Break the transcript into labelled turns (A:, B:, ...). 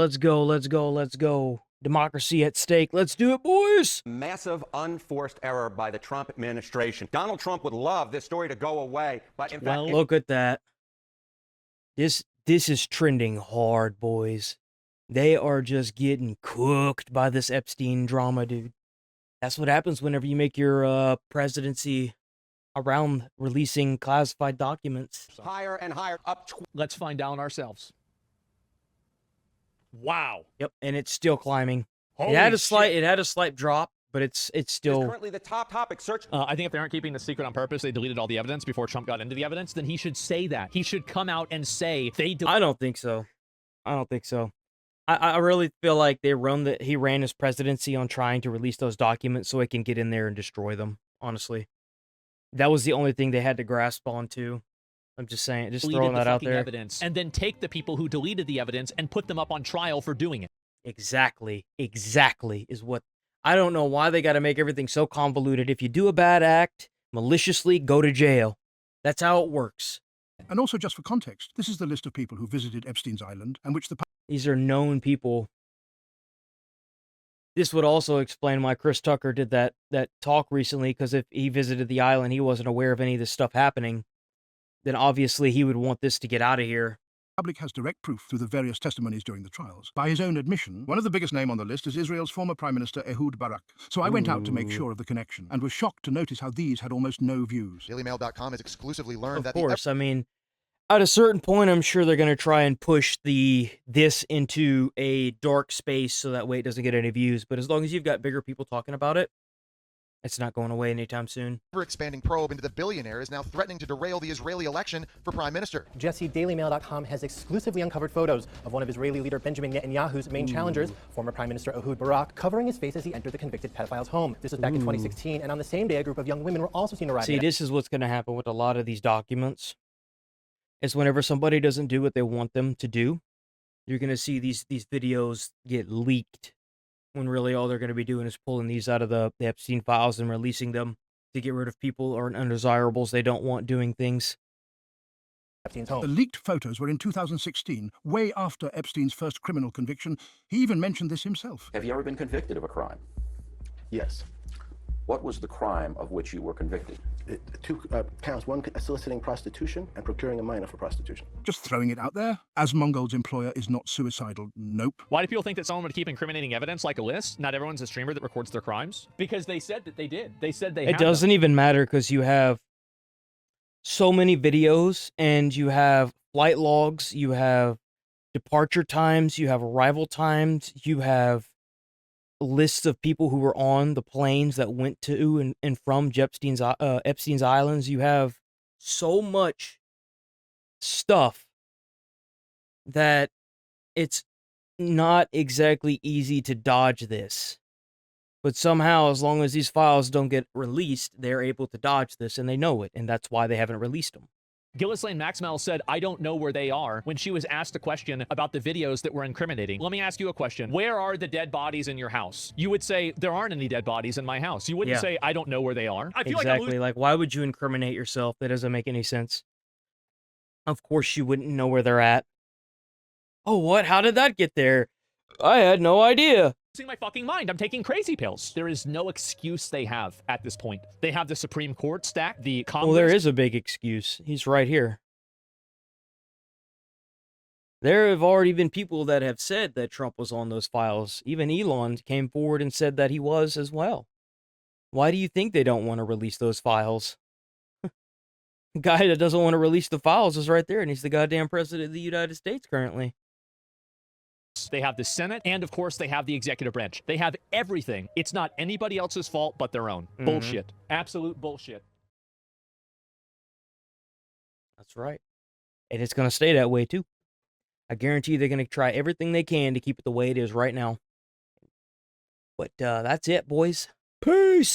A: let's go, let's go, let's go. Democracy at stake. Let's do it, boys.
B: Massive unforced error by the Trump administration. Donald Trump would love this story to go away, but in fact,
A: Look at that. This is trending hard, boys. They are just getting cooked by this Epstein drama, dude. That's what happens whenever you make your presidency around releasing classified documents.
B: higher and higher up.
C: Let's find out ourselves. Wow.
A: Yep, and it's still climbing.
C: Holy
A: it had a slight drop, but it's still
B: Currently the top topic search.
C: I think if they aren't keeping the secret on purpose, they deleted all the evidence before Trump got into the evidence, then he should say that. He should come out and say they
A: I don't think so. I don't think so. I really feel like he ran his presidency on trying to release those documents so he can get in there and destroy them, honestly. That was the only thing they had to grasp onto. I'm just saying, just throwing that out there.
C: Evidence, and then take the people who deleted the evidence and put them up on trial for doing it.
A: Exactly is what... I don't know why they got to make everything so convoluted. If you do a bad act, maliciously, go to jail. That's how it works.
D: And also, just for context, this is the list of people who visited Epstein's island and which the...
A: These are known people. This would also explain why Chris Tucker did that talk recently, because if he visited the island, he wasn't aware of any of this stuff happening, then obviously he would want this to get out of here.
D: The public has direct proof through the various testimonies during the trials. By his own admission, one of the biggest names on the list is Israel's former Prime Minister Ehud Barak. So I went out to make sure of the connection and was shocked to notice how these had almost no views.
E: DailyMail.com has exclusively learned that...
A: Of course, I mean, at a certain point, I'm sure they're going to try and push this into a dark space so that way it doesn't get any views. But as long as you've got bigger people talking about it, it's not going away anytime soon.
E: Ever-expanding probe into the billionaire is now threatening to derail the Israeli election for prime minister.
F: Jesse, DailyMail.com has exclusively uncovered photos of one of Israeli leader Benjamin Netanyahu's main challengers, former Prime Minister Ehud Barak, covering his face as he entered the convicted pedophile's home. This was back in 2016, and on the same day, a group of young women were also seen arriving.
A: See, this is what's going to happen with a lot of these documents. Is whenever somebody doesn't do what they want them to do, you're going to see these videos get leaked. When really all they're going to be doing is pulling these out of the Epstein files and releasing them to get rid of people or undesirables they don't want doing things.
F: Epstein's home.
D: The leaked photos were in 2016, way after Epstein's first criminal conviction. He even mentioned this himself.
G: Have you ever been convicted of a crime?
H: Yes.
G: What was the crime of which you were convicted?
H: Two counts, one soliciting prostitution and procuring a minor for prostitution.
D: Just throwing it out there. Asmongold's employer is not suicidal. Nope.
C: Why do people think that someone would keep incriminating evidence like a list? Not everyone's a streamer that records their crimes. Because they said that they did. They said they had
A: It doesn't even matter because you have so many videos and you have flight logs, you have departure times, you have arrival times, you have lists of people who were on the planes that went to and from Epstein's Islands. You have so much stuff that it's not exactly easy to dodge this. But somehow, as long as these files don't get released, they're able to dodge this, and they know it, and that's why they haven't released them.
C: Ghislaine Maxwell said, I don't know where they are, when she was asked a question about the videos that were incriminating. Let me ask you a question. Where are the dead bodies in your house? You would say, there aren't any dead bodies in my house. You wouldn't say, I don't know where they are. I feel
A: exactly. Like, why would you incriminate yourself? That doesn't make any sense. Of course you wouldn't know where they're at. Oh, what? How did that get there? I had no idea.
C: Losing my fucking mind. I'm taking crazy pills. There is no excuse they have at this point. They have the Supreme Court stacked, the Congress.
A: Well, there is a big excuse. He's right here. There have already been people that have said that Trump was on those files. Even Elon came forward and said that he was as well. Why do you think they don't want to release those files? The guy that doesn't want to release the files is right there, and he's the goddamn president of the United States currently.
C: They have the Senate, and of course, they have the executive branch. They have everything. It's not anybody else's fault but their own. Bullshit. Absolute bullshit.
A: That's right. And it's going to stay that way, too. I guarantee they're going to try everything they can to keep it the way it is right now. But that's it, boys. Peace!